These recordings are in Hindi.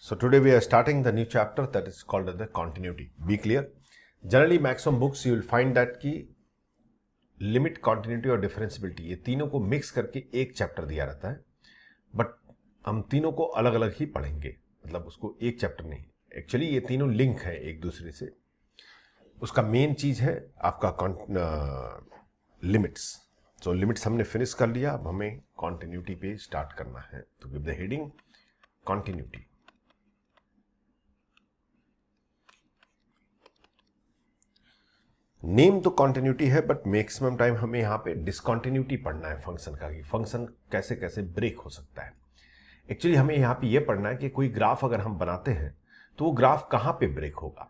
So today we are starting the new chapter that is called as the continuity. Be clear. Generally maximum books you will find that कि लिमिट, कॉन्टिन्यूटी और डिफरेंसिबिलिटी, ये तीनों को मिक्स करके एक चैप्टर दिया रहता है, बट हम तीनों को अलग अलग ही पढ़ेंगे, मतलब उसको एक चैप्टर नहीं। एक्चुअली ये तीनों लिंक है एक दूसरे से। उसका मेन चीज है आपका लिमिट्स। तो लिमिट्स हमने फिनिश कर लिया, अब हमें कॉन्टिन्यूटी पे स्टार्ट करना है। तो give the heading continuity. Name तो कॉन्टिन्यूटी है, बट मैक्सिमम टाइम हमें यहाँ पे डिसकॉन्टिन्यूटी पढ़ना है फंक्शन का, कि फंक्शन कैसे कैसे ब्रेक हो सकता है। एक्चुअली हमें यहाँ पे ये पढ़ना है कि कोई ग्राफ अगर हम बनाते हैं तो वो ग्राफ कहाँ पे ब्रेक होगा।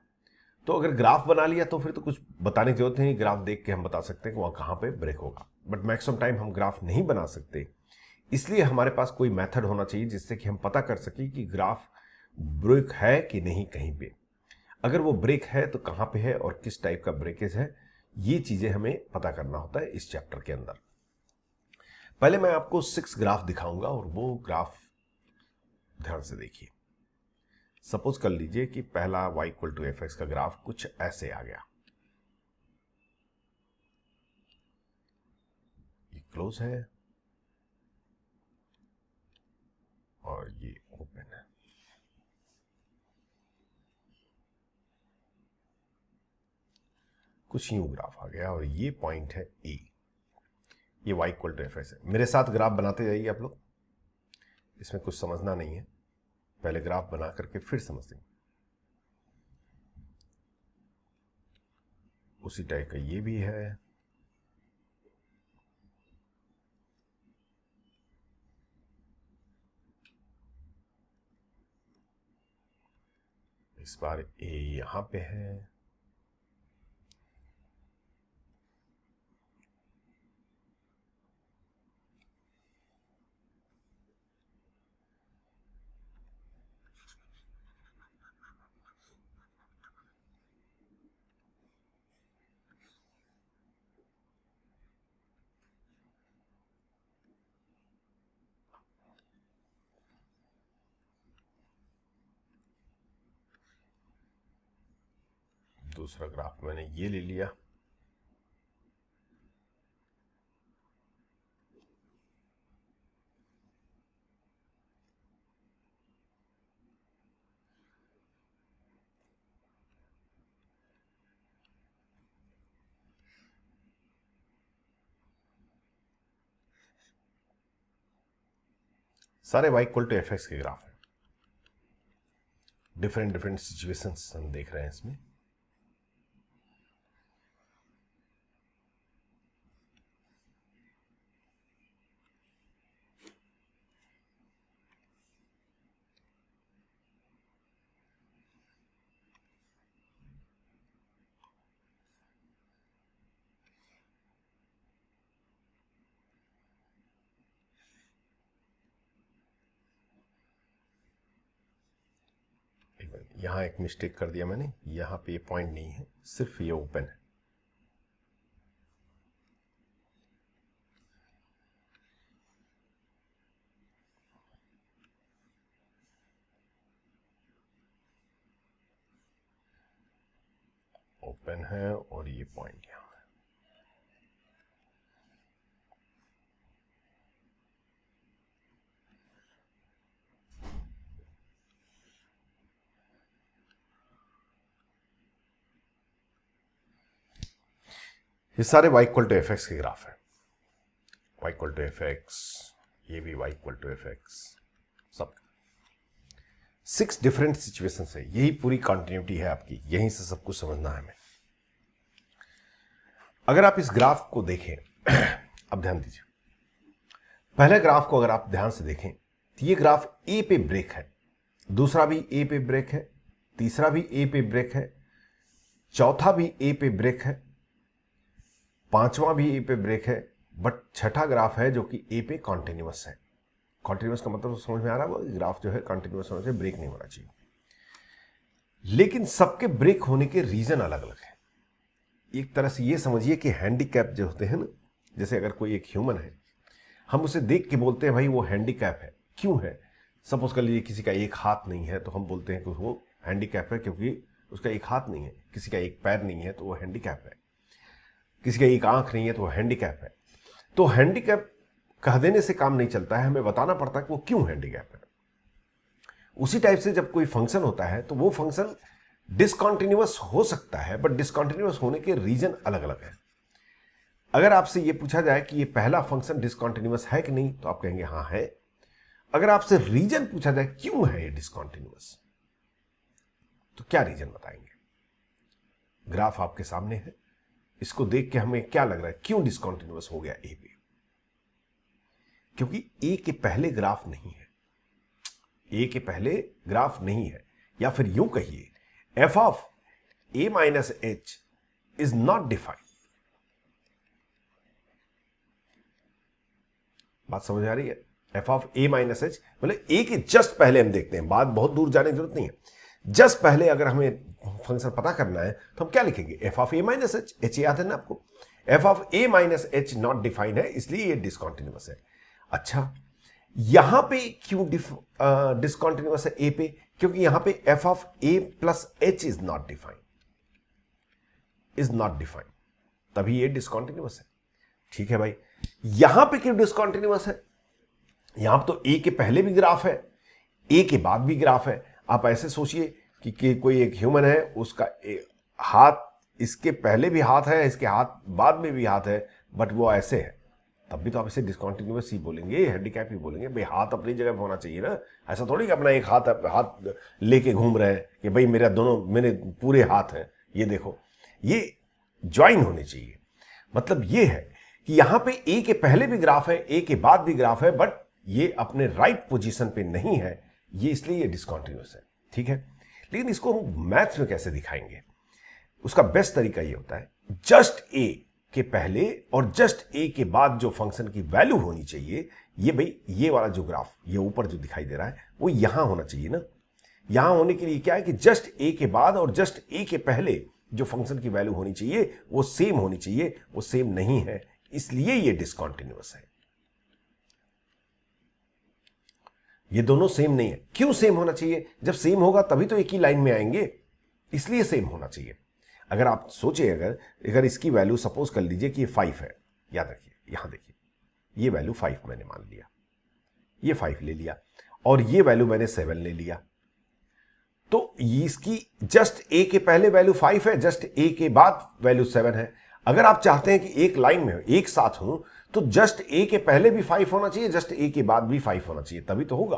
तो अगर ग्राफ बना लिया तो फिर तो कुछ बताने की जरूरत नहीं, ग्राफ देख के हम बता सकते हैं कि वहाँ कहाँ पे ब्रेक होगा। बट मैक्सिमम टाइम हम ग्राफ नहीं बना सकते, इसलिए हमारे पास कोई मेथड होना चाहिए जिससे कि हम पता कर सकें कि ग्राफ ब्रेक है कि नहीं कहीं पे। अगर वो ब्रेक है तो कहाँ पे है और किस टाइप का ब्रेकेज है, ये चीजें हमें पता करना होता है इस चैप्टर के अंदर। पहले मैं आपको 6 ग्राफ दिखाऊंगा और वो ग्राफ ध्यान से देखिए। सपोज कर लीजिए कि पहला y = fx का ग्राफ कुछ ऐसे आ गया। ये क्लोज है और ये ओपन है। कुछ यूं ग्राफ आ गया और ये पॉइंट है ए। ये y = fx है। मेरे साथ ग्राफ बनाते जाइए आप लोग, इसमें कुछ समझना नहीं है, पहले ग्राफ बना करके फिर समझेंगे। उसी टाइप का ये भी है, इस बार ए यहां पे है, दूसरा ग्राफ मैंने ये ले लिया। सारे y = fx के ग्राफ हैं। डिफरेंट डिफरेंट सिचुएशंस हम देख रहे हैं इसमें। यहां एक मिस्टेक कर दिया मैंने, यहां पे ये पॉइंट नहीं है, सिर्फ ये ओपन है। ओपन है और ये पॉइंट यहां है। ये सारे y = fx के ग्राफ है। y = fx, ये भी y = fx, सब 6 डिफरेंट सिचुएशंस है। यही पूरी कंटिन्यूटी है आपकी, यहीं से सब कुछ समझना है हमें। अगर आप इस ग्राफ को देखें अब ध्यान दीजिए, पहले ग्राफ को अगर आप ध्यान से देखें तो ये ग्राफ ए पे ब्रेक है, दूसरा भी ए पे ब्रेक है, तीसरा भी ए पे ब्रेक है, चौथा भी ए पे ब्रेक है, पांचवा भी ए पे ब्रेक है, बट छठा ग्राफ है जो कि ए पे कॉन्टिन्यूअस है। कॉन्टिन्यूअस का मतलब समझ में आ रहा है, ग्राफ जो है कॉन्टिन्यूअस होने से ब्रेक नहीं होना चाहिए। लेकिन सबके ब्रेक होने के रीजन अलग अलग है। एक तरह से ये समझिए कि हैंडीकैप जो होते हैं ना, जैसे अगर कोई एक ह्यूमन है, हम उसे देख के बोलते हैं भाई वो हैंडीकैप है। क्यों है? सपोज कर लीजिए किसी का एक हाथ नहीं है तो हम बोलते हैं कि वो हैंडीकैप है, क्योंकि उसका एक हाथ नहीं है। किसी का एक पैर नहीं है तो वो हैंडीकैप है। किसी का एक आंख नहीं है तो वो हैंडीकैप है। तो हैंडीकैप कह देने से काम नहीं चलता है, हमें बताना पड़ता है कि वो क्यों हैंडीकैप है। उसी टाइप से जब कोई फंक्शन होता है तो वो फंक्शन डिसकंटिन्यूअस हो सकता है, बट डिसकंटिन्यूअस होने के रीजन अलग अलग है। अगर आपसे ये पूछा जाए कि ये पहला फंक्शन डिसकंटिन्यूअस है कि नहीं, तो आप कहेंगे हाँ है। अगर आपसे रीजन पूछा जाए क्यों है ये डिसकंटिन्यूअस, तो क्या रीजन बताएंगे? ग्राफ आपके सामने है, इसको देख के हमें क्या लग रहा है क्यों डिसकंटिन्यूअस हो गया ए पे? क्योंकि ए के पहले ग्राफ नहीं है। ए के पहले ग्राफ नहीं है, या फिर यूं कहिए F of A minus H is not defined. बात समझ आ रही है? F of A minus H मतलब ए के जस्ट पहले हम देखते हैं, बात बहुत दूर जाने की जरूरत नहीं है। जस्ट पहले अगर हमें फंक्शन पता करना है तो हम क्या लिखेंगे? F of A minus H. H याद है ना आपको? F of A minus H not defined है, इसलिए ये डिसकंटिन्यूअस है। अच्छा, यहां पे क्यों डिसकंटिन्यूअस है ए पे? क्योंकि यहां पे F of A plus H is not defined, तभी ये डिसकंटिन्यूअस है। ठीक है भाई, यहां पे क्यों डिसकंटिन्यूअस है? यहां तो ए के पहले भी ग्राफ है, ए के बाद भी ग्राफ है। आप ऐसे सोचिए कि कोई एक ह्यूमन है, उसका हाथ इसके पहले भी हाथ है, इसके हाथ बाद में भी हाथ है, बट वो ऐसे है, तब भी तो आप इसे डिसकंटिन्यूअस ही बोलेंगे, हैंडीकैप ही बोलेंगे। भाई हाथ अपनी जगह पे होना चाहिए ना। ऐसा थोड़ी कि अपना एक हाथ लेके घूम रहे हैं कि भाई मेरे पूरे हाथ हैं, ये देखो। ये ज्वाइन होने चाहिए। मतलब ये है कि यहां पे ए के पहले भी ग्राफ है, ए के बाद भी ग्राफ है, बट ये अपने राइट पोजीशन पे नहीं है, ये इसलिए ये डिसकंटिन्यूअस है। ठीक है, लेकिन इसको हम मैथ्स में कैसे दिखाएंगे? उसका बेस्ट तरीका ये होता है, जस्ट ए के पहले और जस्ट ए के बाद जो फंक्शन की वैल्यू होनी चाहिए, ये भाई ये वाला जो ग्राफ ये ऊपर जो दिखाई दे रहा है वो यहां होना चाहिए ना। यहां होने के लिए क्या है कि जस्ट ए के बाद और जस्ट ए के पहले जो फंक्शन की वैल्यू होनी चाहिए वो सेम होनी चाहिए, वो सेम नहीं है, इसलिए ये डिसकंटिन्यूअस है। ये दोनों सेम नहीं है। क्यों सेम होना चाहिए? जब सेम होगा तभी तो एक ही लाइन में आएंगे, इसलिए सेम होना चाहिए। अगर आप सोचिए, अगर इसकी वैल्यू सपोज कर लीजिए कि ये 5 है, याद रखिए, यहां देखिए ये वैल्यू 5 मैंने मान लिया, ये 5 ले लिया, और ये वैल्यू मैंने 7 ले लिया, तो इसकी जस्ट ए के पहले वैल्यू 5 है, जस्ट ए के बाद वैल्यू 7 है। अगर आप चाहते हैं कि एक लाइन में एक साथ हो तो जस्ट ए के पहले भी 5 होना चाहिए, जस्ट ए के बाद भी 5 होना चाहिए, तभी तो होगा।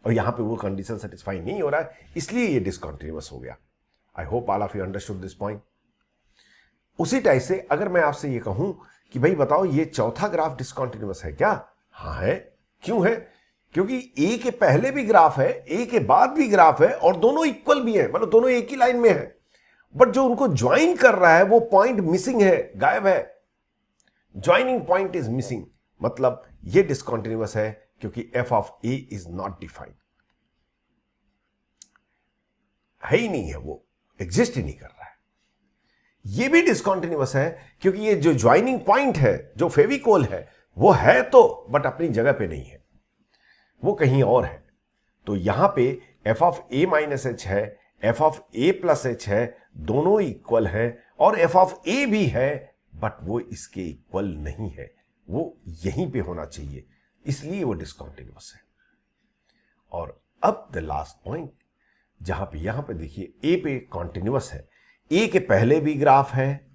और यहां पे वो कंडीशन सेटिस्फाई नहीं हो रहा है, इसलिए ये डिसकंटिन्यूअस हो गया। I hope all of you understood this point. उसी टाइप से अगर मैं आपसे ये कहूं कि भाई बताओ ये चौथा ग्राफ डिसकंटिन्यूअस है क्या? हाँ है। क्यों है? क्योंकि ए के पहले भी ग्राफ है, ए के बाद भी ग्राफ है, और दोनों इक्वल भी है, मतलब दोनों एक ही लाइन में है, बट जो उनको ज्वाइन कर रहा है वो पॉइंट मिसिंग है, गायब है। ज्वाइनिंग पॉइंट इज मिसिंग, मतलब ये डिसकंटिन्यूअस है क्योंकि F of A is not defined, है ही नहीं है, वो एग्जिस्ट ही नहीं कर रहा है। ये भी डिसकंटिन्यूअस है क्योंकि ये जो ज्वाइनिंग पॉइंट है, जो फेविकोल है, वो है तो बट अपनी जगह पे नहीं है, वो कहीं और है। तो यहां पे F of A minus H है, F of A plus H है, दोनों इक्वल है, और एफ ऑफ ए भी है, बट वो इसके इक्वल नहीं है, वो यहीं पे होना चाहिए, इसलिए वो डिसकंटिन्यूअस है। और अब द लास्ट पॉइंट, जहां पे यहां पे देखिए ए पे कॉन्टिन्यूअस है, ए के पहले भी ग्राफ है,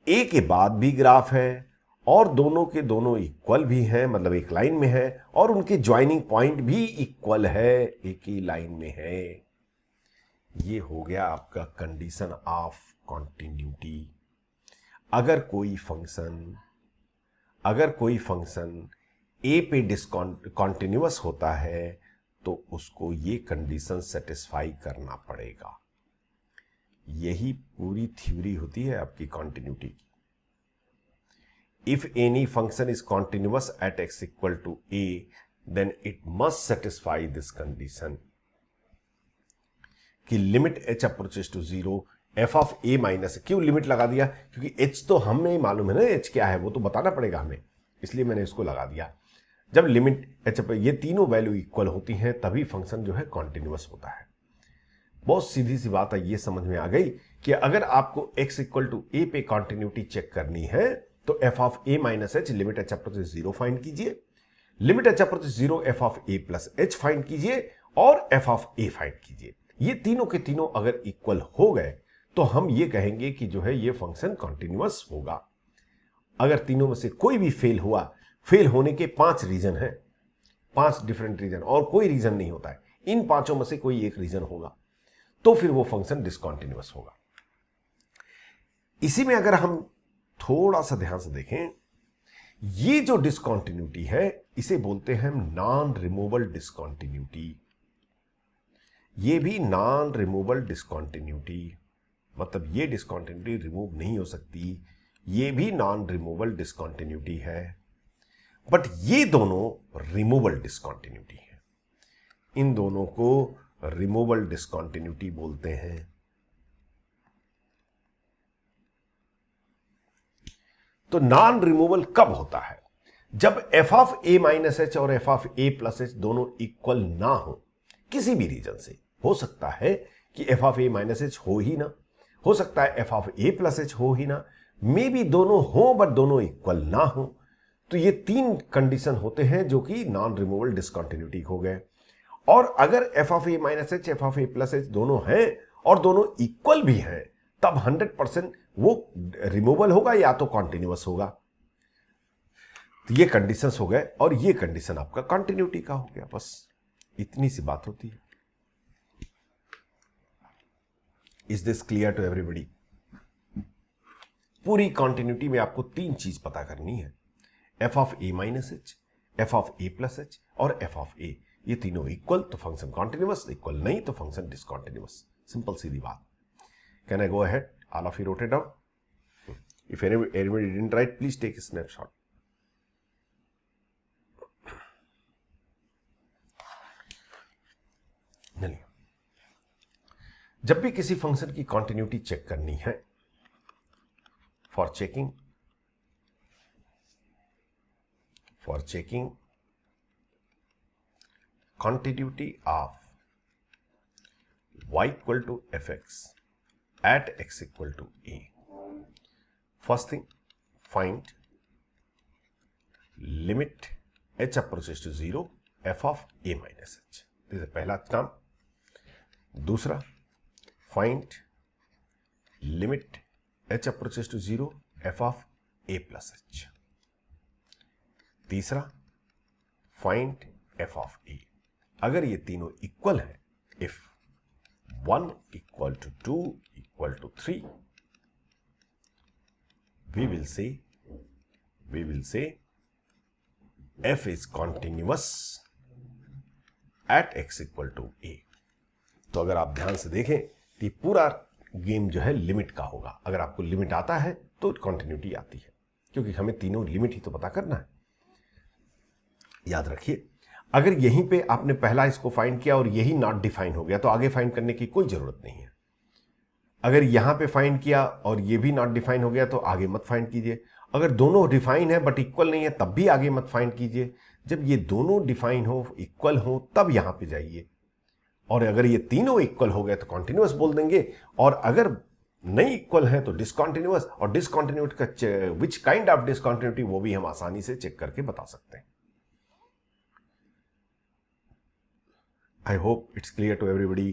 ए के बाद भी ग्राफ है, और दोनों के दोनों इक्वल भी हैं, मतलब एक लाइन में है, और उनके ज्वाइनिंग पॉइंट भी इक्वल है, एक ही लाइन में है। ये हो गया आपका कंडीशन ऑफ कॉन्टिन्यूटी। अगर कोई फंक्शन ए पे डिसकंटिन्यूअस होता है तो उसको ये कंडीशन सेटिस्फाई करना पड़ेगा। यही पूरी थ्योरी होती है आपकी कॉन्टिन्यूटी की। If any function is continuous at x equal to a, then it must satisfy this condition कि limit h approaches to 0 F of A minus. क्यों लिमिट लगा दिया? क्योंकि h तो हमें मालूम है ना h क्या है, वो तो बताना पड़ेगा हमें, इसलिए मैंने इसको लगा दिया। जब लिमिट एच ये तीनों वैल्यू इक्वल होती हैं तभी फंक्शन जो है कॉन्टिन्यूअस होता है। बहुत सीधी सी बात है, ये समझ में आ गई कि अगर आपको x इक्वल टू ए पे कॉन्टिन्यूटी चेक करनी है तो F of A minus H limit H approaches zero find कीजिए, limit H approaches zero F of A plus H find कीजिए और एफ ऑफ ए फाइंड कीजिए। ये तीनों के तीनों अगर इक्वल हो गए तो हम ये कहेंगे कि जो है ये फंक्शन कॉन्टिन्यूअस होगा। अगर तीनों में से कोई भी फेल हुआ, फेल होने के 5 रीजन हैं, 5 डिफरेंट रीजन और कोई रीजन नहीं होता है, इन पांचों में से कोई एक रीजन होगा तो फिर वो फंक्शन डिसकंटिन्यूअस होगा। इसी में अगर हम थोड़ा सा ध्यान से देखें, ये जो डिसकंटिन्यूटी है इसे बोलते हैं नॉन रिमूवल डिसकंटिन्यूटी। ये भी नॉन रिमूवल डिसकंटिन्यूटी, मतलब ये डिसकंटिन्यूटी रिमूव नहीं हो सकती, ये भी नॉन रिमूवल डिसकंटिन्यूटी है। बट ये दोनों रिमूवल डिसकंटिन्यूटी है, इन दोनों को रिमूवल डिसकंटिन्यूटी बोलते हैं। तो नॉन रिमूवल कब होता है? जब F of A minus H और F of A plus H दोनों इक्वल ना हो, किसी भी रीजन से। हो सकता है कि f of A minus H हो ही ना, हो सकता है F of A plus H हो ही ना, मे बी दोनों हो बट दोनों इक्वल ना हो। तो ये 3 कंडीशन होते हैं जो कि नॉन रिमूवल डिसकंटिन्यूटी हो गए। और अगर F of A minus H F of A plus H दोनों हैं और दोनों इक्वल भी हैं, तब 100% वो रिमूवल होगा या तो कॉन्टिन्यूअस होगा। तो ये कंडीशंस हो गए और ये कंडीशन आपका कॉन्टिन्यूटी का हो गया। बस इतनी सी बात होती है। Is this clear to everybody? पूरी कॉन्टिन्यूटी में आपको 3 चीज पता करनी है, F of A minus H, F of A plus H और एफ ऑफ ए। ये तीनों इक्वल तो फंक्शन कॉन्टिन्यूअस, इक्वल नहीं तो फंक्शन डिसकंटिन्यूअस। सिंपल सीधी बात। Can I go ahead? All of you wrote it down? If anybody didn't write, please take a snapshot. चलिए, जब भी किसी फंक्शन की कॉन्टिन्यूटी चेक करनी है, for checking continuity of y equal to fx at x equal to a. First thing, find limit h approaches to 0 f of a minus h. This is पहला काम। दूसरा, find limit h approaches to 0 f of a plus h. तीसरा, find f of a. अगर ये तीनों इक्वल है, if 1 equal to 2 equal to 3, we will say f is continuous at x equal to a. तो अगर आप ध्यान से देखें तो पूरा गेम जो है लिमिट का होगा। अगर आपको लिमिट आता है तो कॉन्टिन्यूटी आती है, क्योंकि हमें तीनों लिमिट ही तो पता करना है। याद रखिए, अगर यहीं पे आपने पहला इसको फाइंड किया और यही नॉट डिफाइन हो गया तो आगे फाइंड करने की कोई जरूरत नहीं है। अगर यहां पे फाइंड किया और ये भी नॉट डिफाइन हो गया तो आगे मत फाइंड कीजिए। अगर दोनों डिफाइन है बट इक्वल नहीं है तब भी आगे मत फाइंड कीजिए। जब ये दोनों डिफाइन हो, इक्वल हो, तब यहां पे जाइए। और अगर ये तीनों इक्वल हो गए तो कॉन्टिन्यूअस बोल देंगे, और अगर नहीं इक्वल है तो डिसकंटिन्यूअस। और डिसकंटिन्यूटी का विच काइंड ऑफ डिसकंटिन्यूटी वो भी हम आसानी से चेक करके बता सकते हैं। I hope it's clear to everybody.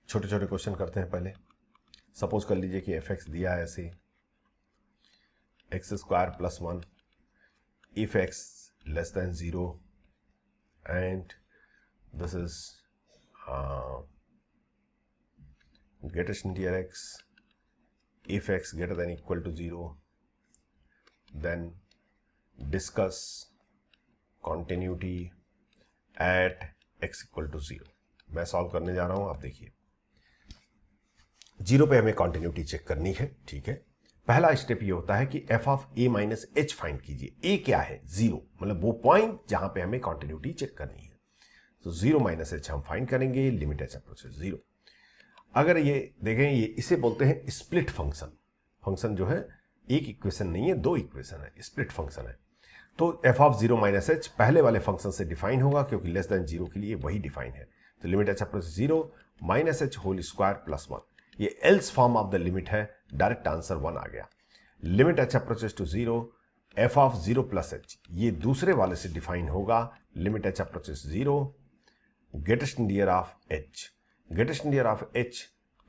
छोटे छोटे क्वेश्चन करते हैं पहले। सपोज कर लीजिए कि एफ एक्स दिया है ऐसे, x square plus 1 if x less than 0 and this is greatest near x if x greater than equal to 0, then discuss continuity at x equal to 0. मैं सॉल्व करने जा रहा हूं, आप देखिए। 0 पे हमें कॉन्टिन्यूटी चेक करनी है, ठीक है। पहला स्टेप ये होता है कि f of a minus H find कीजिए। a क्या है? 0, मतलब वो पॉइंट जहां पे हमें कॉन्टिन्यूटी चेक करनी है। तो 0 माइनस एच हम फाइंड करेंगे, लिमिट एच अप्रोचेस 0। अगर ये देखें, ये इसे बोलते हैं स्प्लिट फंक्शन। फंक्शन जो है एक इक्वेशन नहीं है, दो इक्वेशन है, स्प्लिट फंक्शन है। तो एफ ऑफ 0 माइनस एच पहले वाले फंक्शन से डिफाइन होगा, क्योंकि लेस देन 0 के लिए वही डिफाइन है। तो limit H approaches 0 minus H whole square plus 1, ये else form of the limit है, डायरेक्ट आंसर 1 आ गया। Limit H approaches to 0 F of 0 plus H, ये दूसरे वाले से डिफाइन होगा, limit H approaches 0 greatest near of H. Greatest near of H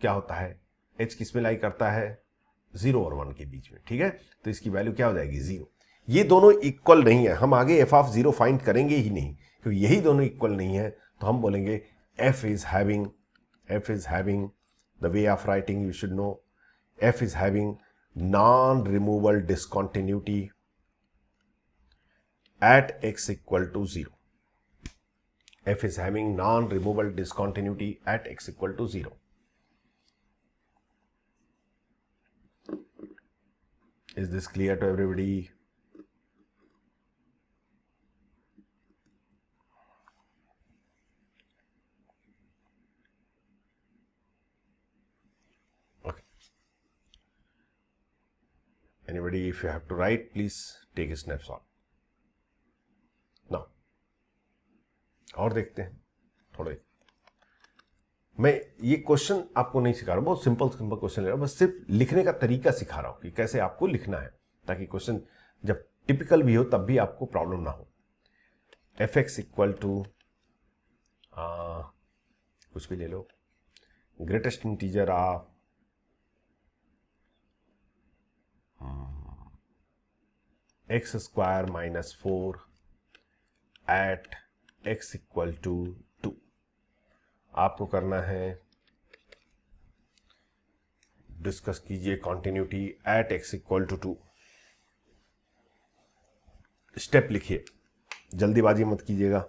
क्या होता है, एच किस में लाई करता है, 0 और 1 के बीच में, ठीक है। तो इसकी वैल्यू क्या हो जाएगी, 0। ये दोनों इक्वल नहीं है, हम आगे एफ ऑफ 0 फाइंड करेंगे ही नहीं, क्योंकि यही दोनों इक्वल नहीं है। तो हम बोलेंगे F is having the way of writing you should know, F is having non removal discontinuity at x equal to 0। f is having non-removable discontinuity at x equal to 0. Is this clear to everybody? Okay. Anybody, if you have to write, please take a snapshot. Now, और देखते हैं थोड़े। मैं ये क्वेश्चन आपको नहीं सिखा रहा, बहुत सिंपल क्वेश्चन ले रहा हूं, बस सिर्फ लिखने का तरीका सिखा रहा हूं कि कैसे आपको लिखना है, ताकि क्वेश्चन जब टिपिकल भी हो तब भी आपको प्रॉब्लम ना हो। एफ एक्स इक्वल टू कुछ भी ले लो, greatest integer of X square minus 4 at x equal to 2। आपको करना है, डिस्कस कीजिए continuity at x equal to 2। Step लिखिए, जल्दीबाजी मत कीजिएगा।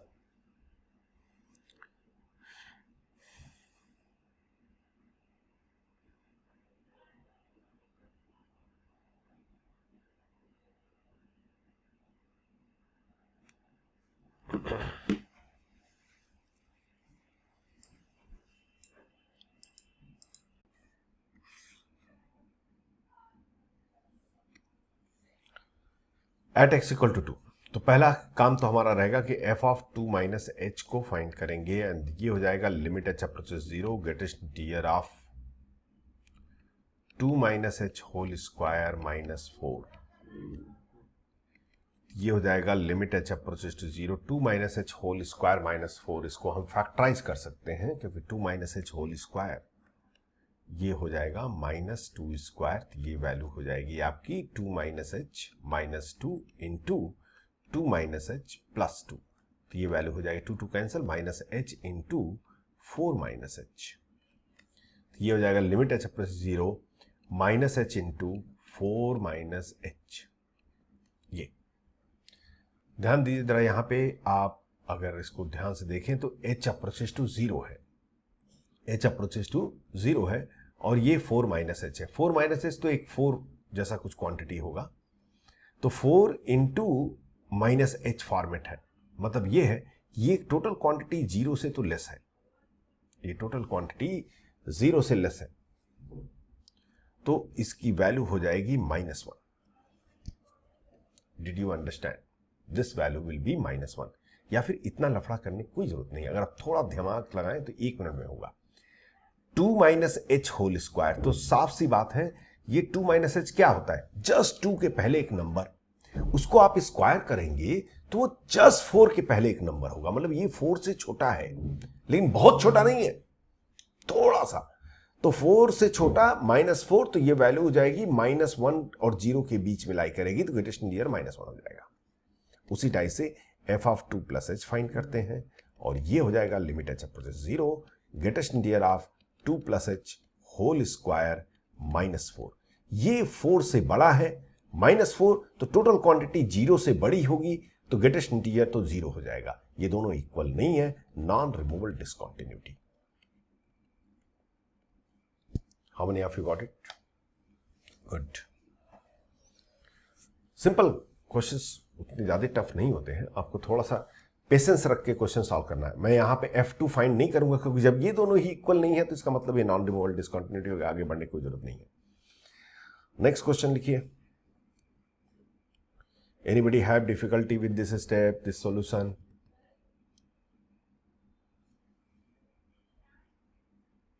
एट एक्स इक्वल टू 2, तो पहला काम तो हमारा रहेगा कि एफ ऑफ 2 माइनस एच को फाइंड करेंगे, एंड ये हो जाएगा limit H approaches 0 greatest integer of 2 minus H whole square minus 4। ये हो जाएगा limit H approaches to 0 2 minus H whole square minus 4। इसको हम फैक्टराइज कर सकते हैं, क्योंकि 2 माइनस एच होल स्क्वायर ये हो जाएगा माइनस 2 स्क्वायर, ये वैल्यू हो जाएगी आपकी 2 minus H minus 2 into 2 minus H plus 2। तो ये वैल्यू हो जाएगी 2 2 cancel, minus H into 4 minus h. ये हो जाएगा limit H plus 0 minus H into 4 minus h. ये ध्यान दीजिए जरा, यहां पे आप अगर इसको ध्यान से देखें तो एच अप्रोचेस टू 0 है, एच अप्रोचेस टू 0 है, और ये 4 माइनस एच है। 4 माइनस एच तो एक 4 जैसा कुछ क्वांटिटी होगा, तो 4 इंटू माइनस एच फॉर्मेट है। मतलब ये है ये टोटल क्वांटिटी 0 से तो लेस है, ये टोटल क्वांटिटी 0 से लेस है, तो इसकी वैल्यू हो जाएगी -1। Did you understand? This value will be -1। या फिर इतना लफड़ा करने की कोई जरूरत नहीं है, अगर आप थोड़ा दिमाग लगाएं तो 1 मिनट में होगा। 2 माइनस एच होल स्क्वायर, तो साफ सी बात है ये 2 माइनस एच क्या होता है, जस्ट 2 के पहले एक नंबर, उसको आप स्क्वायर करेंगे तो वो जस्ट 4 के पहले एक नंबर होगा। मतलब ये 4 से छोटा है, लेकिन बहुत छोटा नहीं है, थोड़ा सा। तो 4 से छोटा -4, तो ये वैल्यू हो जाएगी -1 और 0 के बीच में लाई करेगी, तो ग्रेटेस्ट नियर -1 हो जाएगा। उसी टाइप से f of 2 plus H find करते हैं, और ये हो जाएगा limit H approaches 0 greatest near of 2 plus h whole square -4। ये 4 से बड़ा है, -4, तो टोटल क्वांटिटी 0 से बड़ी होगी, तो ग्रेटेस्ट इंटीजर तो 0 हो जाएगा। ये दोनों इक्वल नहीं है, non removal discontinuity. How many of you got it? Good. Simple questions उतने ज्यादा टफ नहीं होते हैं, आपको थोड़ा सा पेशेंस रख के क्वेश्चन सॉल्व करना है। मैं यहाँ पे F2 फाइंड नहीं करूंगा, क्योंकि जब ये दोनों ही इक्वल नहीं है तो इसका मतलब ये नॉन रिमूवेबल डिसकंटिन्यूटी होगी, आगे बढ़ने की कोई जरूरत नहीं है। नेक्स्ट क्वेश्चन लिखिए। Anybody have difficulty with this step, this solution?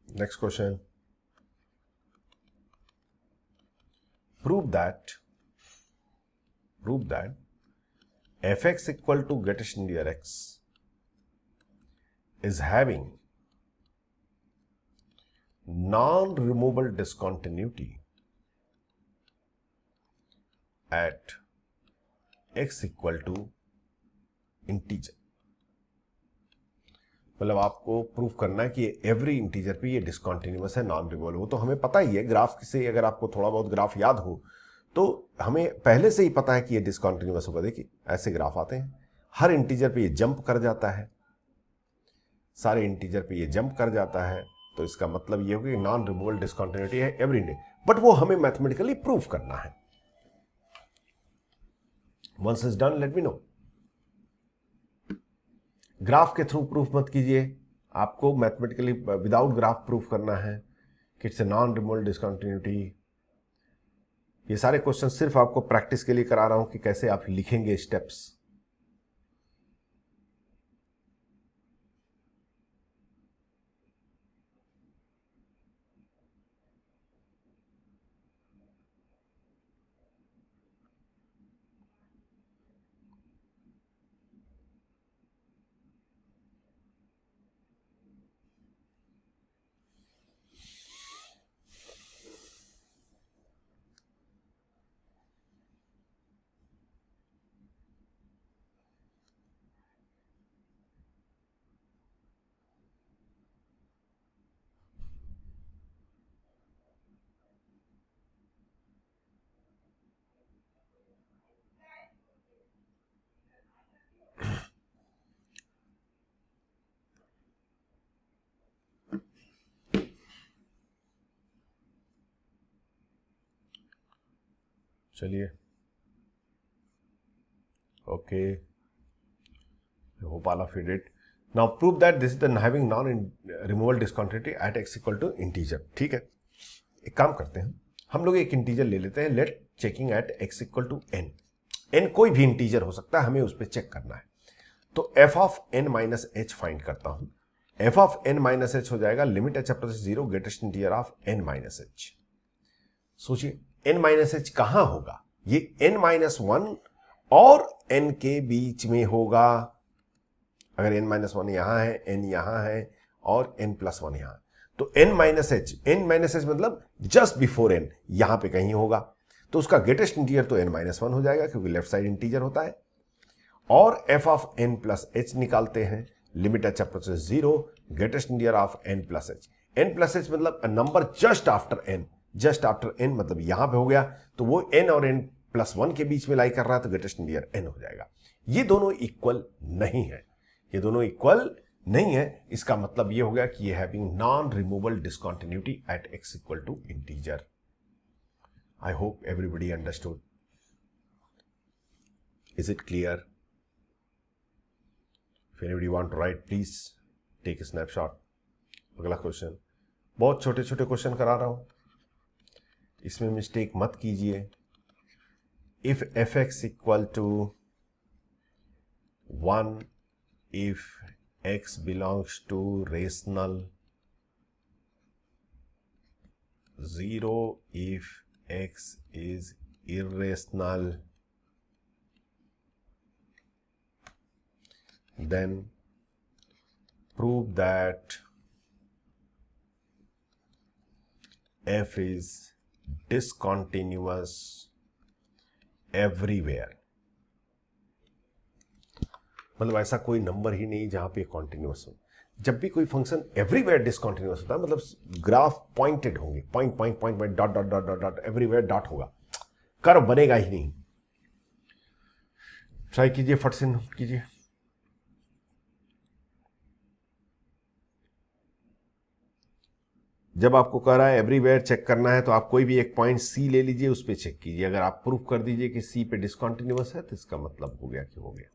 Next question, prove that fx equal to greatest integer x is having non-removable discontinuity at x equal to integer। मतलब आपको प्रूफ करना है कि एवरी इंटीजर पे ये डिसकंटिन्यूअस है, नॉन रिमूवेबल। वो तो हमें पता ही है, ग्राफ से अगर आपको थोड़ा बहुत ग्राफ याद हो तो हमें पहले से ही पता है कि ये डिसकंटिन्यूअस होगा। देखिए ऐसे ग्राफ आते हैं, हर इंटीजर पे ये जंप कर जाता है, सारे इंटीजर पे ये जंप कर जाता है, तो इसका मतलब ये होगा कि नॉन रिमूवेबल डिसकंटिन्यूटी है एवरी इंटीजर, बट वो हमें मैथमेटिकली प्रूफ करना है। Once is done let me know. Graph के थ्रू प्रूफ मत कीजिए, आपको मैथमेटिकली विदाउट ग्राफ प्रूफ करना है कि it's a non removable discontinuity. ये सारे क्वेश्चन सिर्फ आपको प्रैक्टिस के लिए करा रहा हूं कि कैसे आप लिखेंगे स्टेप्स। चलिए okay, hope all of you did. Now prove that this is the having non removable discontinuity at x equal to integer. ठीक है, एक काम करते हैं, हम लोग एक इंटीजर ले लेते हैं, let checking at x equal to n। n कोई भी इंटीजर हो सकता है, हमें उस पर चेक करना है। तो f of n minus h find करता हूं। f of n minus h हो जाएगा limit h up to 0 greatest integer of n minus h। सोचिए n माइनस h कहां होगा? ये n माइनस 1 और n के बीच में होगा। अगर n माइनस 1 यहां है, n यहां है और n प्लस 1 यहां, तो n माइनस h मतलब जस्ट बिफोर n यहां पे कहीं होगा। तो उसका ग्रेटेस्ट इंटीजर तो n माइनस 1 हो जाएगा, क्योंकि लेफ्ट साइड इंटीजर होता है। और f of n plus h निकालते हैं, limit h up to 0 greatest integer of n plus h। n plus h मतलब number just after n, just after n मतलब यहां पे हो गया, तो वो n और n प्लस 1 के बीच में लाई कर रहा है, तो ग्रेटेस्ट इंटीजर n हो जाएगा। ये दोनों इक्वल नहीं है, ये दोनों इक्वल नहीं है। इसका मतलब ये हो गया कि ये having non removable discontinuity at x equal to integer. I hope everybody understood. Is it clear? If anybody want to write, please take a snapshot. अगला क्वेश्चन, बहुत छोटे छोटे क्वेश्चन करा रहा हूं, इसमें मिस्टेक मत कीजिए। If fx equal to 1, if x belongs to rational, 0 if x is irrational, then prove that f is discontinuous everywhere। मतलब ऐसा कोई नंबर ही नहीं जहां पे कॉन्टिन्यूअस हो। जब भी कोई फंक्शन एवरीवेयर डिसकंटिन्यूअस होता है, मतलब ग्राफ पॉइंटेड होंगे, point point point point dot dot dot dot dot everywhere dot होगा, कर्व बनेगा ही नहीं। ट्राई कीजिए, फट से नोट कीजिए। जब आपको कह रहा है एवरीवेयर चेक करना है, तो आप कोई भी एक पॉइंट सी ले लीजिए, उस पर चेक कीजिए। अगर आप प्रूफ कर दीजिए कि सी पे डिसकंटिन्यूअस है, तो इसका मतलब हो गया कि हो गया।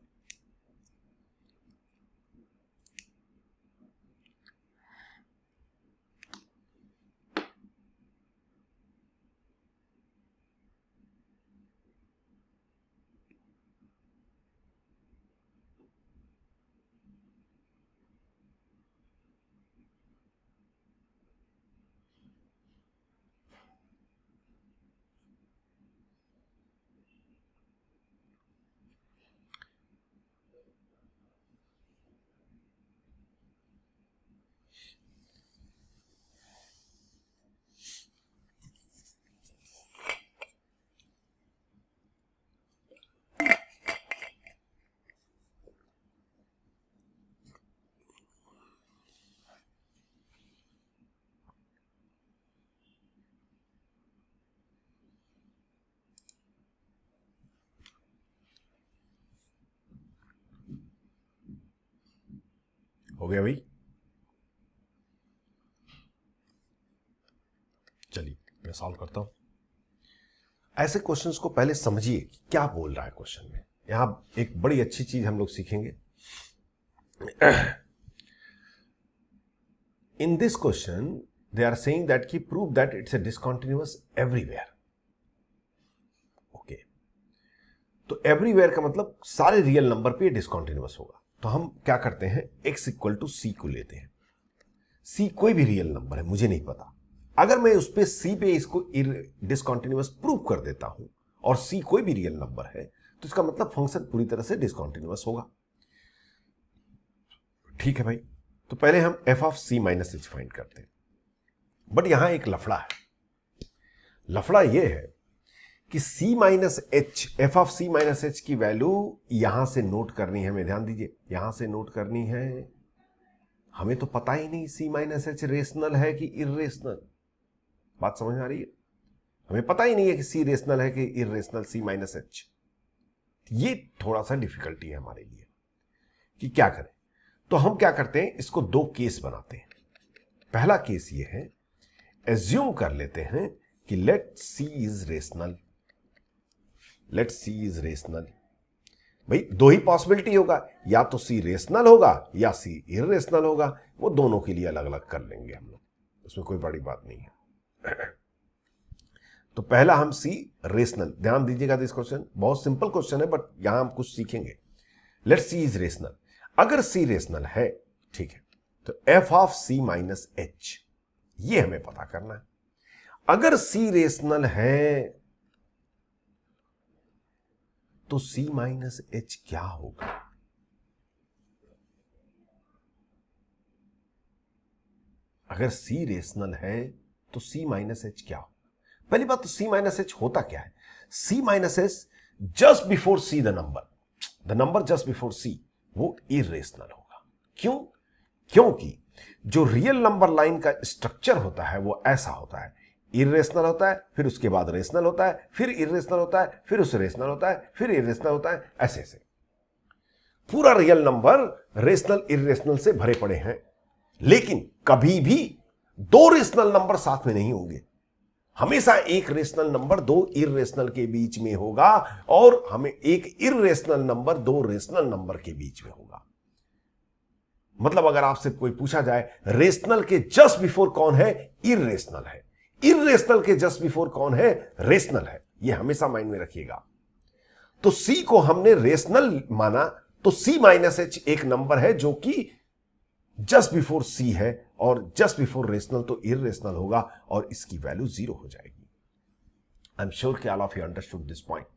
हो गया भाई? चलिए मैं सॉल्व करता हूं। ऐसे क्वेश्चंस को पहले समझिए कि क्या बोल रहा है क्वेश्चन में। यहां एक बड़ी अच्छी चीज हम लोग सीखेंगे। In this question they are saying that कि prove that it's a discontinuous everywhere. Okay, तो एवरीवेयर का मतलब सारे रियल नंबर पे डिसकंटिन्यूअस होगा। तो हम क्या करते हैं, x इक्वल टू सी को लेते हैं। c कोई भी रियल नंबर है, मुझे नहीं पता। अगर मैं उस पे c पे इसको डिसकंटिन्यूअस प्रूव कर देता हूं और c कोई भी रियल नंबर है, तो इसका मतलब फंक्शन पूरी तरह से डिसकंटिन्यूअस होगा। ठीक है भाई, तो पहले हम f of c minus H find करते हैं। बट यहां एक लफड़ा है। लफड़ा यह है कि c minus H, F of c minus H की वैल्यू यहां से नोट करनी है। हमें ध्यान दीजिए, यहां से नोट करनी है। हमें तो पता ही नहीं c माइनस एच रेशनल है कि इर्रेशनल। बात समझ में आ रही है? हमें पता ही नहीं है कि c रेशनल है कि इर्रेशनल, c माइनस एच। ये थोड़ा सा डिफिकल्टी है हमारे लिए कि क्या करें। तो हम क्या करते हैं, इसको दो केस बनाते हैं। पहला केस ये है, एज्यूम कर लेते हैं कि let c is rational. Let c is rational. भाई दो ही पॉसिबिलिटी होगा, या तो c रेशनल होगा या c इर्रेशनल होगा। वो दोनों के लिए अलग अलग कर लेंगे हम लोग, उसमें कोई बड़ी बात नहीं है। तो पहला हम c रेशनल, ध्यान दीजिएगा दिस क्वेश्चन बहुत सिंपल क्वेश्चन है, बट यहां हम कुछ सीखेंगे। Let c is rational. अगर c रेशनल है, ठीक है, तो f of c minus h, ये हमें पता करना है। अगर c रेशनल है तो c माइनस एच क्या होगा? अगर c रेशनल है तो c माइनस एच क्या होगा? पहली बात तो c माइनस एच होता क्या है? c minus H just before c the number just before c, वो इर्रेशनल होगा। क्यों? क्योंकि जो रियल नंबर लाइन का स्ट्रक्चर होता है वो ऐसा होता है, इर्रेशनल होता है, फिर उसके बाद रेशनल होता है, फिर इर्रेशनल होता है, फिर उससे रेशनल होता है, फिर इर्रेशनल होता है, ऐसे ऐसे पूरा रियल नंबर रेशनल इर्रेशनल से भरे पड़े हैं। लेकिन कभी भी दो रेशनल नंबर साथ में नहीं होंगे। हमेशा एक रेशनल नंबर दो इर्रेशनल के बीच में होगा, और हमें एक इर्रेशनल नंबर दो रेशनल नंबर के बीच में होगा। मतलब अगर आपसे कोई पूछा जाए रेशनल के जस्ट बिफोर कौन है, इर्रेशनल है। इर्रेशनल के जस्ट बिफोर कौन है, रेशनल है। यह हमेशा माइंड में रखिएगा। तो c को हमने रेशनल माना, तो c माइनस एच एक नंबर है जो कि जस्ट बिफोर c है, और जस्ट बिफोर रेशनल तो इर्रेशनल होगा, और इसकी वैल्यू 0 हो जाएगी। आई एम श्योर कि all of you understood this point.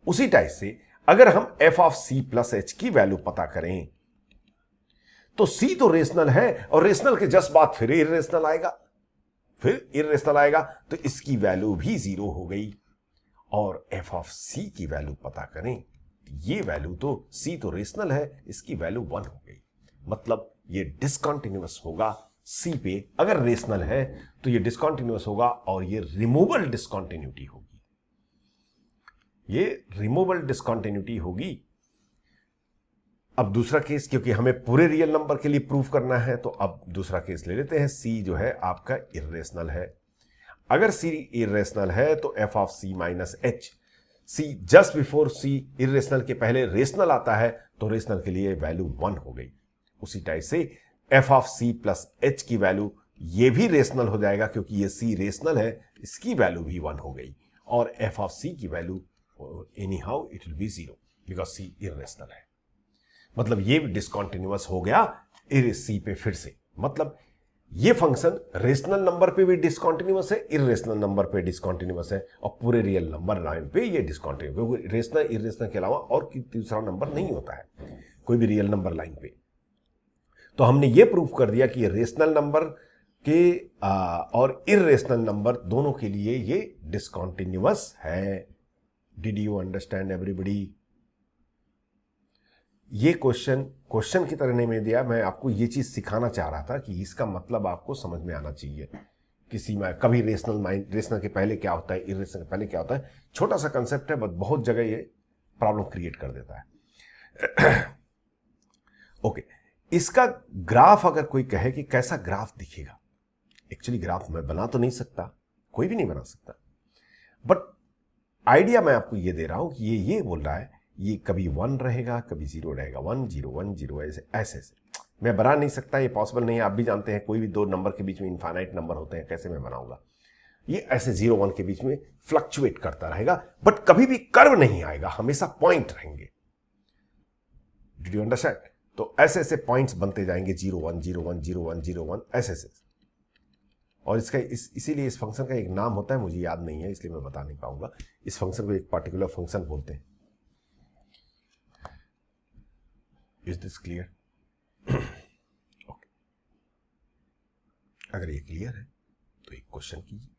उसी टाइप से अगर हम f of c plus H की वैल्यू पता करें, तो c तो रेशनल है, और रेशनल के जस्ट बाद फिर इर्रेशनल आएगा, फिर इर्रेशनल आएगा, तो इसकी वैल्यू भी 0 हो गई। और f ऑफ c की वैल्यू पता करें, ये वैल्यू तो c तो रेशनल है, इसकी वैल्यू 1 हो गई। मतलब ये डिसकंटिन्यूअस होगा c पे। अगर रेशनल है तो ये डिसकंटिन्यूअस होगा, और ये रिमूवल डिसकंटिन्यूटी होगी। ये रिमूवल डिसकंटिन्यूटी होगी। अब दूसरा केस, क्योंकि हमें पूरे रियल नंबर के लिए प्रूफ करना है, तो अब दूसरा केस ले लेते हैं। c जो है आपका इर्रेशनल है। अगर c इर्रेशनल है तो f of c minus H, c just before c irrational के पहले रेशनल आता है, तो रेशनल के लिए वैल्यू 1 हो गई। उसी टाइप से f of c plus H की वैल्यू, ये भी रेशनल हो जाएगा, क्योंकि ये c रेशनल है, इसकी वैल्यू भी 1 हो गई। और f ऑफ c की value any how it will be 0, because c irrational है। मतलब ये डिसकंटिन्यूअस हो गया c पे फिर से। मतलब ये फंक्शन रेशनल नंबर पे भी डिसकंटिन्यूअस है, इर्रेशनल नंबर पे डिसकंटिन्यूअस है, और पूरे रियल नंबर लाइन पे ये डिसकंटिन्यूअस, क्योंकि रेशनल इर्रेशनल के अलावा और दूसरा नंबर नहीं होता है कोई भी रियल नंबर लाइन पे। तो हमने ये प्रूफ कर दिया कि रेशनल नंबर के और इर्रेशनल नंबर दोनों के लिए ये डिसकंटिन्यूअस है। Did you understand everybody? ये क्वेश्चन की तरह नहीं मैं दिया, मैं आपको ये चीज सिखाना चाह रहा था कि इसका मतलब आपको समझ में आना चाहिए। किसी में कभी रेशनल के पहले क्या होता है, इर्रेशनल के पहले क्या होता है, छोटा सा कंसेप्ट है, बट बहुत जगह ये प्रॉब्लम क्रिएट कर देता है। ओके, इसका ग्राफ अगर कोई कहे कि कैसा ग्राफ दिखेगा, एक्चुअली ग्राफ मैं बना तो नहीं सकता, कोई भी नहीं बना सकता, बट आइडिया मैं आपको ये दे रहा हूं कि ये बोल रहा है ये कभी 1 रहेगा, कभी 0 रहेगा, 1 0 1 0 ऐसे ऐसे मैं बना नहीं सकता, ये पॉसिबल नहीं है। आप भी जानते हैं कोई भी दो नंबर के बीच में इनफाइनाइट नंबर होते हैं, कैसे मैं बनाऊंगा। ये ऐसे 0 1 के बीच में फ्लक्चुएट करता रहेगा, बट कभी भी कर्व नहीं आएगा, हमेशा पॉइंट रहेंगे। Did you understand? तो ऐसे ऐसे पॉइंट्स बनते जाएंगे, 0 1 0 1 0 1 0 1 ऐसे ऐसे। और इसका इसीलिए इस फंक्शन का एक नाम होता है, मुझे याद नहीं है इसलिए मैं बता नहीं पाऊंगा। इस फंक्शन को एक पर्टिकुलर फंक्शन बोलते हैं। Is this clear? ओके, अगर ये क्लियर है तो एक क्वेश्चन कीजिए।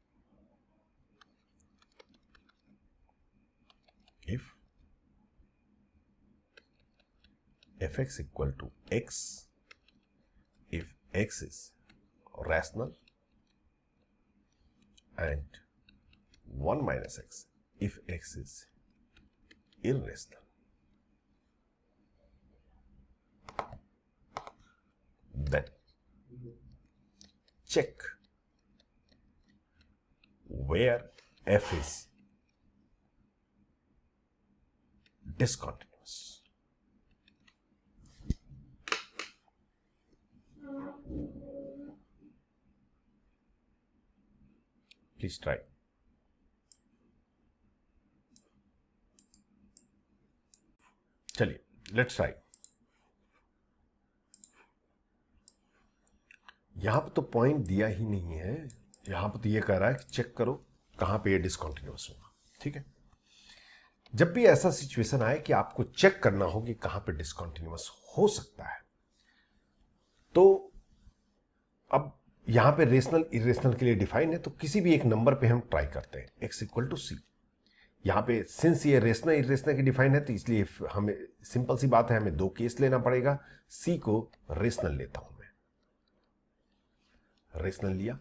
If fx equal to x, if x is rational, and 1 minus x if x is irrational, then check where f is discontinuous. Please try. चलिए, लेट्स ट्राई। यहां पर तो पॉइंट दिया ही नहीं है, यहां पर तो ये कह रहा है कि चेक करो कहां पे ये डिसकंटिन्यूअस होगा। ठीक है, जब भी ऐसा सिचुएशन आए कि आपको चेक करना हो कि कहां पे डिसकंटिन्यूअस हो सकता है, तो अब यहां पे रेशनल इरेशनल के लिए डिफाइन है, तो किसी भी एक नंबर पे हम ट्राई करते हैं, x इक्वल टू सी। यहां पे सिंस ये रेशनल इरेशनल की डिफाइन है, तो इसलिए हमें सिंपल सी बात है, हमें दो केस लेना पड़ेगा। c को रेशनल लेता हूं मैं, रेशनल लिया,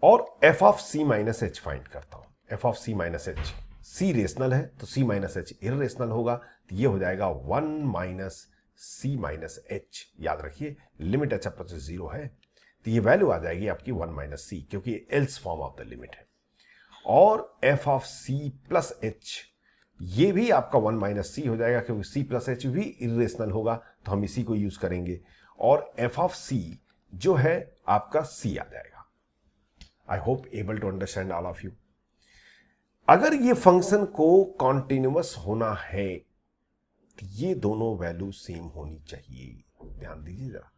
और f of c minus H find करता हूं। f of c minus H, c rational है तो c माइनस एच इरेशनल होगा, तो ये हो जाएगा 1 माइनस c माइनस एच। याद रखिए लिमिट h अप्रोच 0 है, तो ये वैल्यू आ जाएगी आपकी 1 माइनस सी, क्योंकि else form of the limit है। और f of c plus H, ये भी आपका 1 माइनस सी हो जाएगा, क्योंकि c प्लस एच भी इरेशनल होगा, तो हम इसी को यूज करेंगे। और f ऑफ c जो है आपका c आ जाएगा। I hope able to understand all of you. अगर ये फंक्शन को कॉन्टिन्यूअस होना है तो ये दोनों वैल्यू सेम होनी चाहिए। ध्यान दीजिए जरा,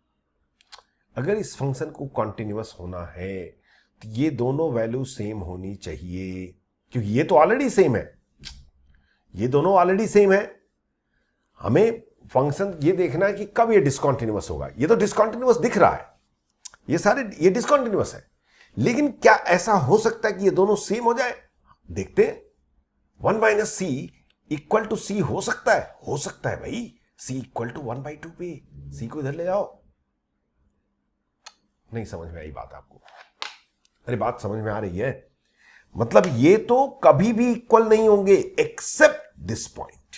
अगर इस फंक्शन को कॉन्टिन्यूअस होना है तो ये दोनों वैल्यू सेम होनी चाहिए, क्योंकि ये तो ऑलरेडी सेम है, ये दोनों ऑलरेडी सेम है। हमें फंक्शन ये देखना है कि कब ये डिसकंटिन्यूअस होगा। ये तो डिसकंटिन्यूअस दिख रहा है, ये डिसकंटिन्यूअस है, लेकिन क्या ऐसा हो सकता है कि ये दोनों सेम हो जाए? देखते हैं। 1 माइनस सी इक्वल टू सी हो सकता है? हो सकता है भाई, सी इक्वल टू 1/2 पे। सी को इधर ले जाओ। नहीं समझ में आई बात आपको? अरे बात समझ में आ रही है? मतलब ये तो कभी भी इक्वल नहीं होंगे एक्सेप्ट दिस पॉइंट।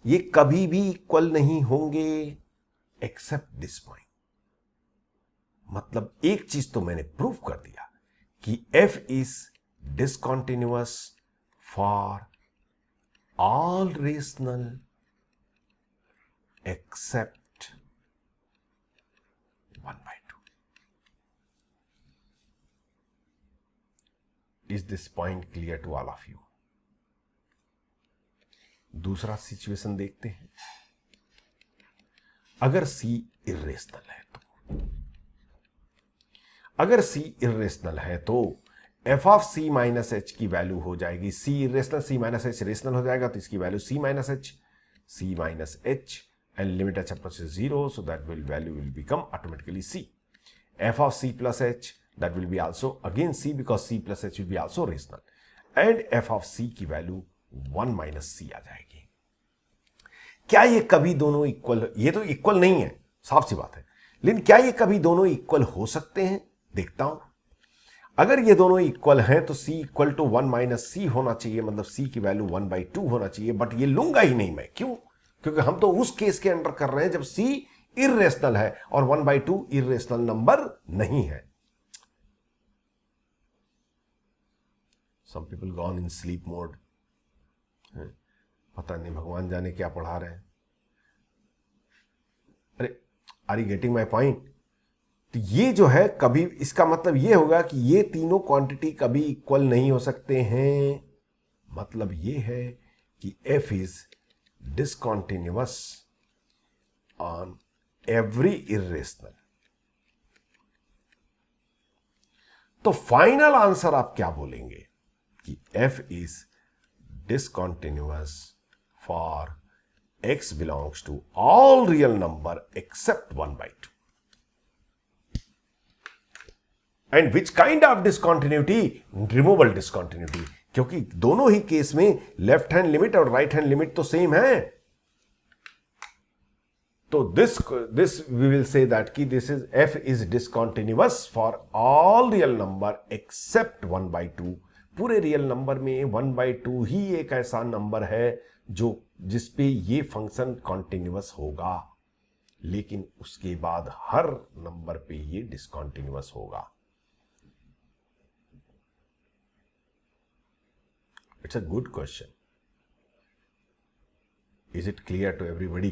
ये कभी भी इक्वल नहीं होंगे एक्सेप्ट दिस पॉइंट। मतलब एक चीज तो मैंने प्रूव कर दिया कि f is discontinuous for all rational except 1/2। Is this point clear to all of you? दूसरा सिचुएशन देखते हैं। अगर c इरेशनल है तो, अगर c इरेशनल है तो f of c minus H की वैल्यू हो जाएगी, c irrational, c minus H rational हो जाएगा, तो इसकी value c minus H and limit h approaches 0, so that value will become automatically c. f of c plus h, that will be also again c, because c plus h will be also rational, and f of c की वैल्यू 1 माइनस c आ जाएगी। क्या ये कभी दोनों इक्वल? ये तो इक्वल नहीं है, साफ सी बात है, लेकिन क्या ये कभी दोनों इक्वल हो सकते हैं? देखता हूं। अगर ये दोनों इक्वल हैं तो c इक्वल टू 1 माइनस सी होना चाहिए, मतलब c की वैल्यू 1/2 होना चाहिए, बट ये लूंगा ही नहीं मैं। क्यों? क्योंकि हम तो उस केस के अंडर कर रहे हैं जब C इर्रेशनल है और 1/2 इर्रेशनल नंबर नहीं है. Some people gone in sleep mode. पता नहीं भगवान जाने क्या पढ़ा रहे हैं. अरे, are you getting my point? तो ये जो है, कभी इसका मतलब ये होगा कि ये तीनों क्वांटिटी कभी इक्वल नहीं हो सकते हैं. मतलब ये है कि f is discontinuous on every irrational. तो फाइनल आंसर आप क्या बोलेंगे कि f is discontinuous for x belongs to all real number except 1/2. And which kind of discontinuity? Removal discontinuity. क्योंकि दोनों ही केस में लेफ्ट हैंड लिमिट और राइट हैंड लिमिट तो सेम है. तो this we will say that कि this is f is discontinuous for all real number except 1/2. पूरे रियल नंबर में 1/2 ही एक ऐसा नंबर है जो जिसपे ये फंक्शन कॉन्टिन्यूअस होगा, लेकिन उसके बाद हर नंबर पे ये डिसकंटिन्यूअस होगा. It's a good question. Is it clear to everybody?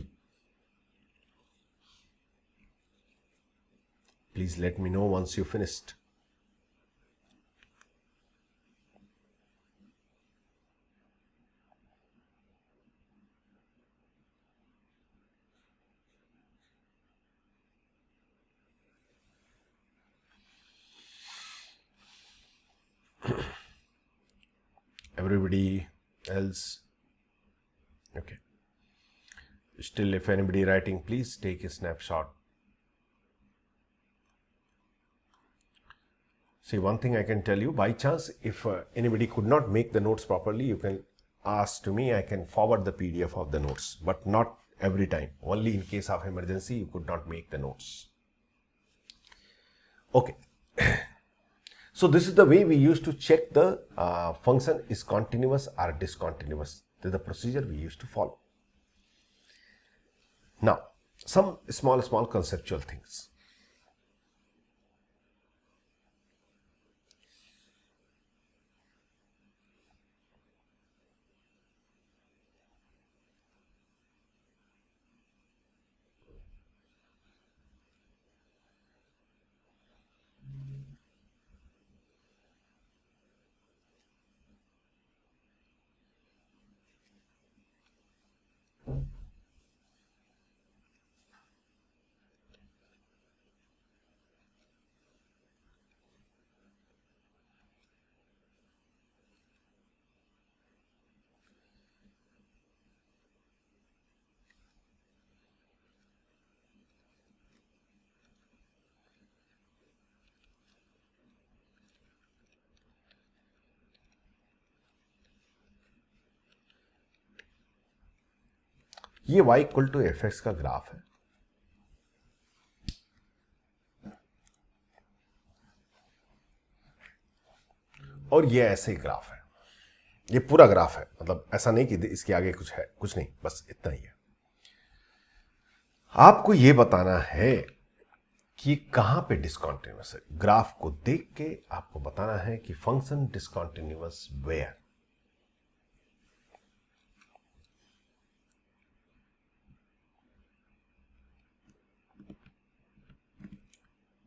Please let me know once you finished. Everybody else? Okay. Still, if anybody writing, please take a snapshot. See, one thing I can tell you, by chance, if anybody could not make the notes properly, you can ask to me. I can forward the PDF of the notes, but not every time. Only in case of emergency, you could not make the notes. Okay. So this is the way we used to check the function is continuous or discontinuous. This is the procedure we used to follow. Now, some small conceptual things. ये y equal to f x का ग्राफ है. और ये ऐसे ही ग्राफ है. ये पूरा ग्राफ है. मतलब ऐसा नहीं कि इसके आगे कुछ है, कुछ नहीं, बस इतना ही है. आपको ये बताना है कि कहां पे डिसकंटिन्यूअस है. ग्राफ को देख के आपको बताना है कि फंक्शन डिसकंटिन्यूअस वेयर.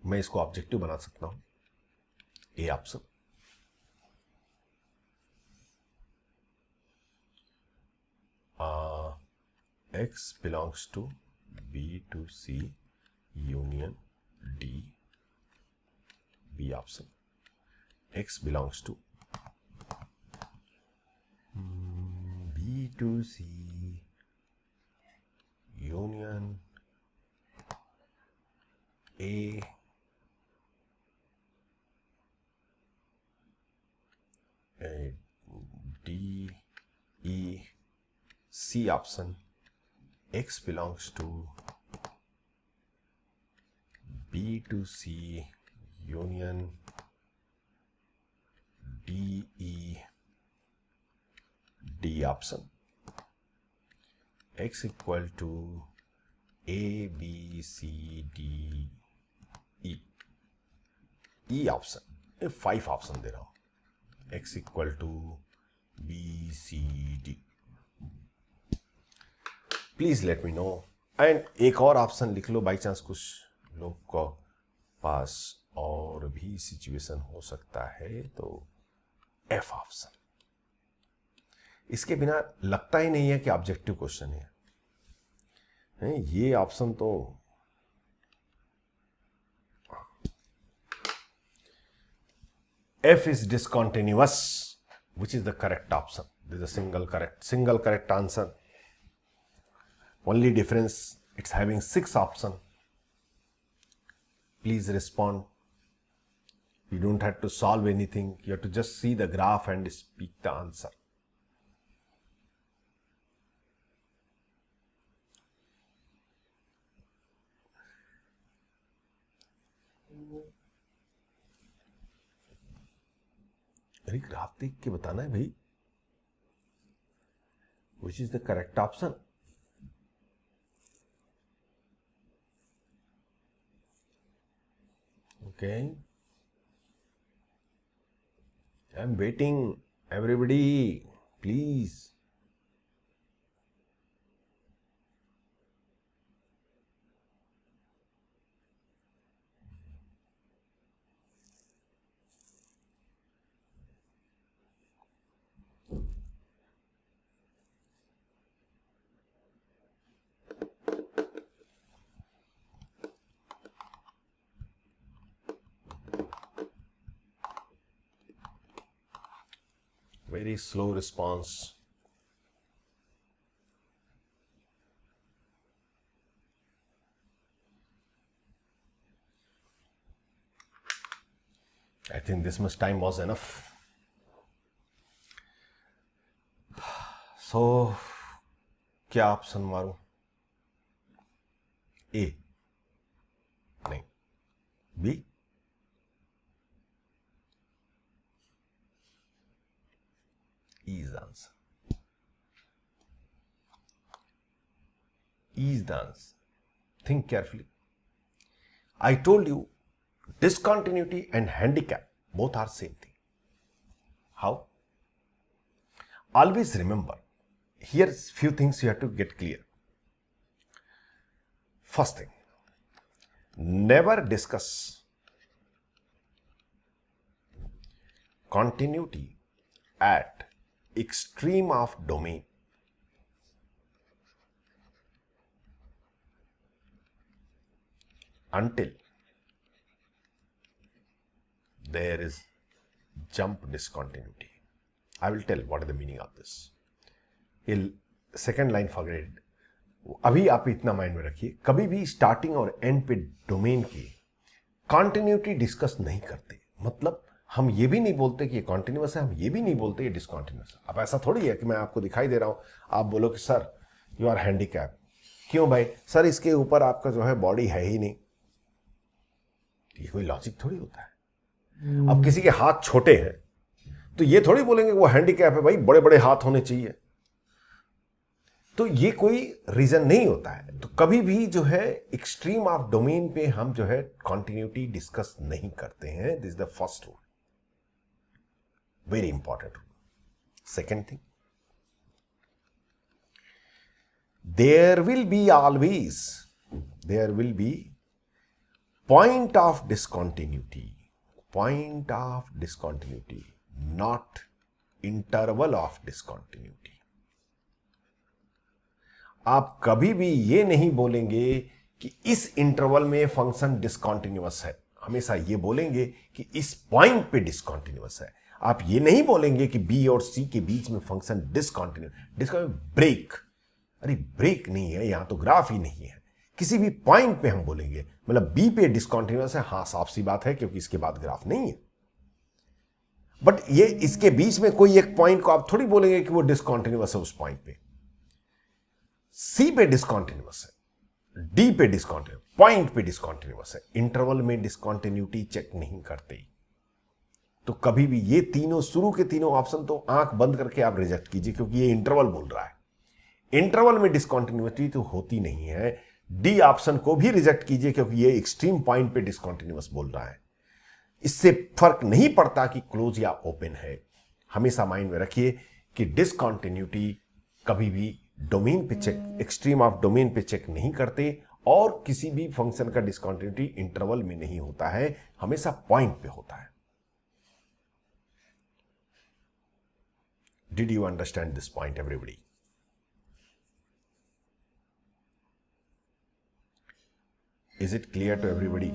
मैं इसको ऑब्जेक्टिव बना सकता हूं. A option. x belongs to B to C union D. B option. X belongs to B to C union A D E C option. X belongs to B to C union D E D option. x equal to ABCDE, E option, 5 option दे रहा हूं, x equal to BCD, please let me know. एंड एक और ऑप्शन लिख लो, बाई चांस कुछ लोग को पास और भी सिचुएशन हो सकता है, तो F ऑप्शन। इसके बिना लगता ही नहीं है कि ऑब्जेक्टिव क्वेश्चन है। ये ऑप्शन तो F is discontinuous, which is the correct option. This is a single correct answer. Only difference, it's having 6 options. Please respond. You don't have to solve anything. You have to just see the graph and speak the answer. अरे ग्राफ देख के बताना है भाई, which is the correct option. Okay, I'm waiting. Everybody, please. Very slow response. I think this much time was enough. So, क्या ऑप्शन मारूं? A नहीं, B, E is the answer. E is the answer. Think carefully. I told you discontinuity and handicap both are same thing. How? Always remember, here's few things you have to get clear. First thing, never discuss continuity at extreme of domain until there is jump discontinuity. I will tell what is the meaning of this. Second line for grade, अभी आप इतना माइंड में रखिए, कभी भी स्टार्टिंग और एंड पे डोमेन की कॉन्टिन्यूटी डिस्कस नहीं करते। मतलब हम ये भी नहीं बोलते कि ये कॉन्टिन्यूस है, हम ये भी नहीं बोलते ये डिसकॉन्टिन्यूस है। अब ऐसा थोड़ी है कि मैं आपको दिखाई दे रहा हूं, आप बोलो कि सर यू आर हैंडीकैप। क्यों भाई? सर इसके ऊपर आपका जो है बॉडी है ही नहीं। ये कोई लॉजिक थोड़ी होता है। अब किसी के हाथ छोटे हैं तो ये थोड़ी बोलेंगे वो हैंडीकैप है, भाई बड़े बड़े हाथ होने चाहिए। तो ये कोई रीजन नहीं होता है। तो कभी भी जो है एक्सट्रीम ऑफ डोमेन पे हम जो है कॉन्टिन्यूटी डिस्कस नहीं करते हैं। This is the first rule, very important rule. Second thing, there will be always, there will be point of discontinuity, point of discontinuity, not interval of discontinuity. आप कभी भी ये नहीं बोलेंगे कि इस इंटरवल में फंक्शन डिसकॉन्टिन्यूअस है, हमेशा ये बोलेंगे कि इस पॉइंट पे डिसकॉन्टिन्यूअस है। आप ये नहीं बोलेंगे कि बी और सी के बीच में फंक्शन डिसकॉन्टिन्यूअस ब्रेक, अरे ब्रेक नहीं है, यहां तो ग्राफ ही नहीं है। किसी भी पॉइंट पे हम बोलेंगे, मतलब बी पे डिसकॉन्टिन्यूअस है, हां साफ सी बात है क्योंकि इसके बाद ग्राफ नहीं है। बट ये इसके बीच में कोई एक पॉइंट को आप थोड़ी बोलेंगे कि वो डिसकॉन्टिन्यूअस है उस पॉइंट पे। सी पे डिसकॉन्टिन्यूअस है, डी पे डिसकॉन्टिन्यूअस, पॉइंट पे डिसकॉन्टिन्यूअस है, इंटरवल में डिसकॉन्टिन्यूटी चेक नहीं करते। तो कभी भी ये तीनों, शुरू के तीनों ऑप्शन तो आंख बंद करके आप रिजेक्ट कीजिए, क्योंकि ये इंटरवल बोल रहा है। इंटरवल में डिसकंटिन्यूटी तो होती नहीं है। डी ऑप्शन को भी रिजेक्ट कीजिए क्योंकि ये एक्सट्रीम पॉइंट पे डिसकंटिन्यूअस बोल रहा है। इससे फर्क नहीं पड़ता कि क्लोज या ओपन है। हमेशा माइंड में रखिए कि डिसकंटिन्यूटी कभी भी डोमेन पे चेक, एक्सट्रीम ऑफ डोमेन पे चेक नहीं करते, और किसी भी फंक्शन का डिसकंटिन्यूटी इंटरवल में नहीं होता है, हमेशा पॉइंट पे होता है। Did you understand this point everybody? Is it clear to everybody?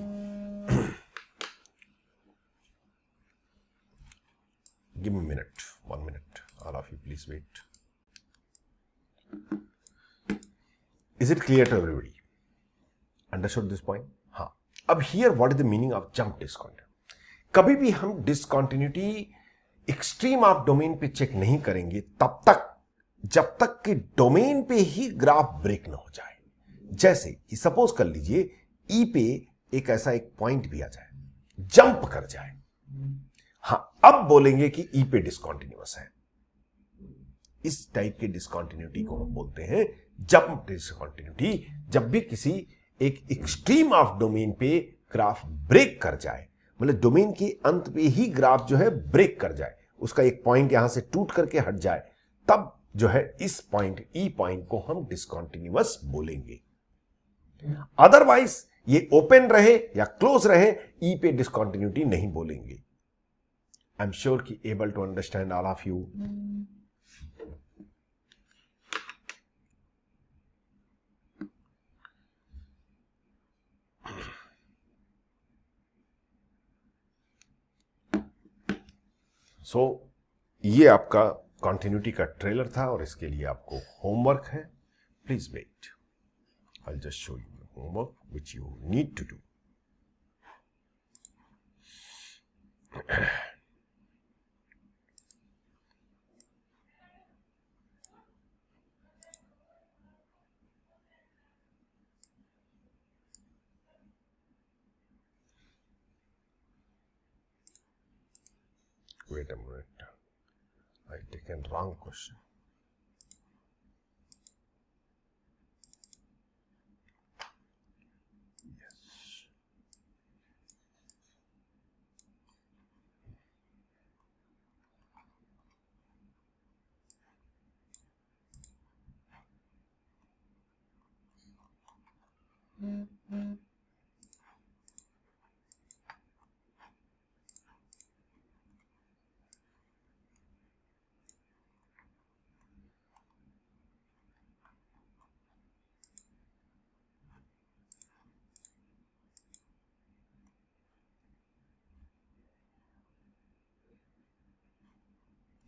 Give me a minute, 1 minute. All of you, please wait. Is it clear to everybody? Understood this point? हाँ. अब here, what is the meaning of jump discontinuity? कभी भी हम discontinuity एक्सट्रीम ऑफ डोमेन पे चेक नहीं करेंगे तब तक जब तक कि डोमेन पे ही ग्राफ ब्रेक ना हो जाए। जैसे कि सपोज कर लीजिए ई पे एक ऐसा एक पॉइंट भी आ जाए, जंप कर जाए, हाँ, अब बोलेंगे कि ई पे डिसकंटिन्यूअस है। इस टाइप के डिसकंटिन्यूटी को हम बोलते हैं जंप डिसकंटिन्यूटी। जब भी किसी एक एक्सट्रीम ऑफ डोमेन पे ग्राफ ब्रेक कर जाए, मतलब डोमेन के अंत पे ही ग्राफ जो है ब्रेक कर जाए, उसका एक पॉइंट यहां से टूट करके हट जाए, तब जो है इस पॉइंट ई पॉइंट को हम डिसकंटिन्यूअस बोलेंगे। अदरवाइज ये ओपन रहे या क्लोज रहे, ई पे डिसकंटिन्यूटी नहीं बोलेंगे। आई एम श्योर कि able to understand all of you. So ये आपका कॉन्टिन्यूटी का ट्रेलर था और इसके लिए आपको होमवर्क है। Please wait, I'll just show you the homework which you need to do. Wait a minute, I taken wrong question.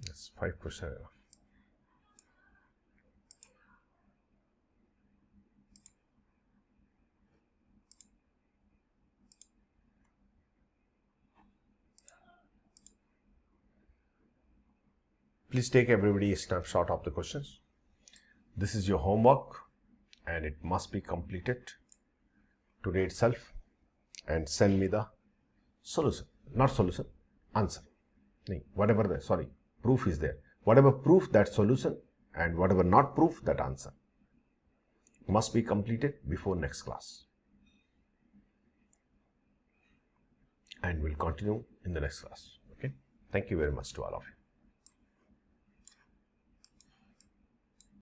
That's 5%. Please take everybody a snapshot of the questions. This is your homework and it must be completed today itself, and send me the solution, not solution, answer. Whatever the, sorry, proof is there. Whatever proof, that solution, and whatever not proof, that answer must be completed before next class. And we'll continue in the next class. Okay. Thank you very much to all of you.